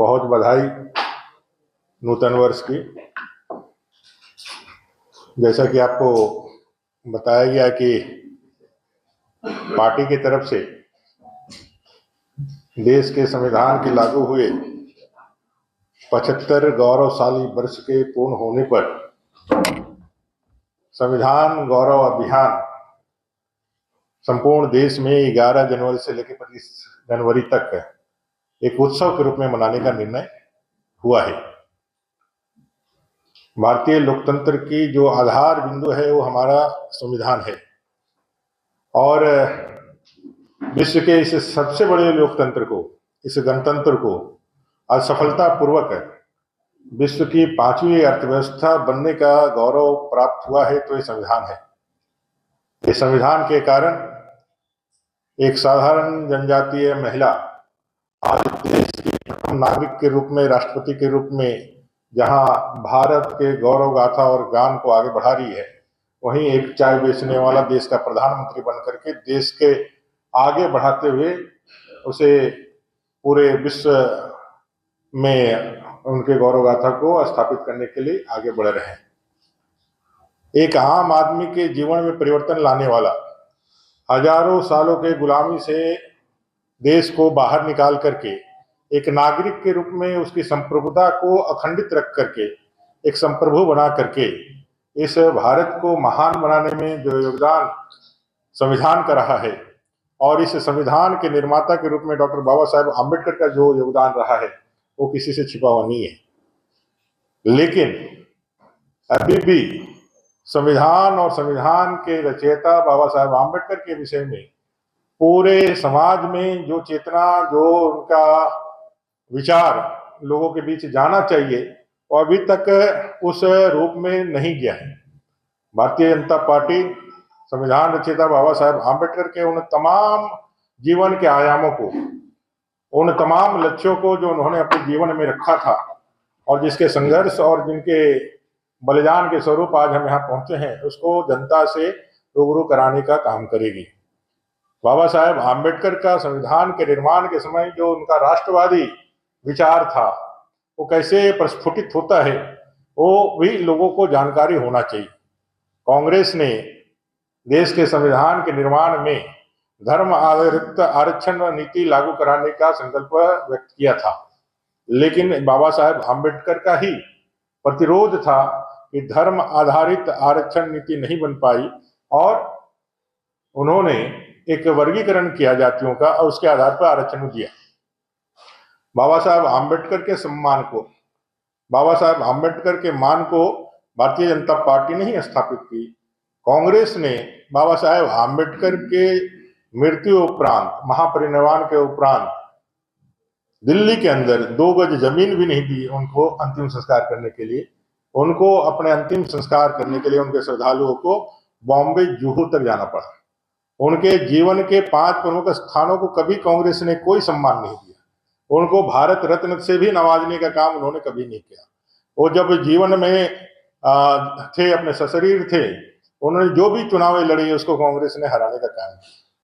बहुत बधाई नूतन वर्ष की। जैसा कि आपको बताया गया कि पार्टी की तरफ से देश के संविधान के लागू हुए 75 गौरवशाली वर्ष के पूर्ण होने पर संविधान गौरव अभियान संपूर्ण देश में 11 जनवरी से लेकर 25 जनवरी तक एक उत्सव के रूप में मनाने का निर्णय हुआ है। भारतीय लोकतंत्र की जो आधार बिंदु है वो हमारा संविधान है और विश्व के इस सबसे बड़े लोकतंत्र को, इस गणतंत्र को असफलतापूर्वक विश्व की 5वीं अर्थव्यवस्था बनने का गौरव प्राप्त हुआ है तो ये संविधान है। इस संविधान के कारण एक साधारण जनजातीय महिला आज देश की प्रथम नागरिक के रूप में, राष्ट्रपति के रूप में जहां भारत के गौरव गाथा और गान को आगे बढ़ा रही है, वहीं एक चाय बेचने वाला देश का प्रधानमंत्री बनकर के देश के आगे बढ़ाते हुए उसे पूरे विश्व में उनके गौरव गाथा को स्थापित करने के लिए आगे बढ़ रहे हैं। एक आम आदमी के जीवन में परिवर्तन लाने वाला, हजारों सालों के गुलामी से देश को बाहर निकाल करके एक नागरिक के रूप में उसकी संप्रभुता को अखंडित रख करके एक संप्रभु बना करके इस भारत को महान बनाने में जो योगदान संविधान का रहा है और इस संविधान के निर्माता के रूप में डॉक्टर बाबा साहेब आम्बेडकर का जो योगदान रहा है वो किसी से छिपा हुआ नहीं है। लेकिन अभी भी संविधान और संविधान के रचयिता बाबा साहेब आम्बेडकर के विषय में पूरे समाज में जो चेतना, जो उनका विचार लोगों के बीच जाना चाहिए वो अभी तक उस रूप में नहीं गया है। भारतीय जनता पार्टी संविधान रचयिता बाबा साहेब आम्बेडकर के उन तमाम जीवन के आयामों को, उन तमाम लक्ष्यों को जो उन्होंने अपने जीवन में रखा था और जिसके संघर्ष और जिनके बलिदान के स्वरूप आज हम यहाँ पहुंचे हैं, उसको जनता से रूबरू कराने का काम करेगी। बाबा साहेब आम्बेडकर का संविधान के निर्माण के समय जो उनका राष्ट्रवादी विचार था वो कैसे प्रस्फुटित होता है वो भी लोगों को जानकारी होना चाहिए। कांग्रेस ने देश के संविधान के निर्माण में धर्म आधारित आरक्षण नीति लागू कराने का संकल्प व्यक्त किया था, लेकिन बाबा साहेब आम्बेडकर का ही प्रतिरोध था कि धर्म आधारित आरक्षण नीति नहीं बन पाई और उन्होंने एक वर्गीकरण किया जातियों का और उसके आधार पर आरक्षण दिया। बाबा साहेब आम्बेडकर के सम्मान को, बाबा साहेब आम्बेडकर के मान को भारतीय जनता पार्टी ने ही स्थापित की। कांग्रेस ने बाबा साहेब आम्बेडकर के मृत्यु उपरांत, महापरिनिर्वाण के उपरांत दिल्ली के अंदर 2 गज जमीन भी नहीं दी उनको अंतिम संस्कार करने के लिए। उनको अपने अंतिम संस्कार करने के लिए उनके श्रद्धालुओं को बॉम्बे जुहू तक जाना पड़ा। उनके जीवन के 5 प्रमुख स्थानों को कभी कांग्रेस ने कोई सम्मान नहीं दिया। उनको भारत रत्न से भी नवाजने का काम उन्होंने कभी नहीं किया। वो जब जीवन में थे, अपने सशरीर थे, उन्होंने जो भी चुनावें लड़ी उसको कांग्रेस ने हराने का काम किया।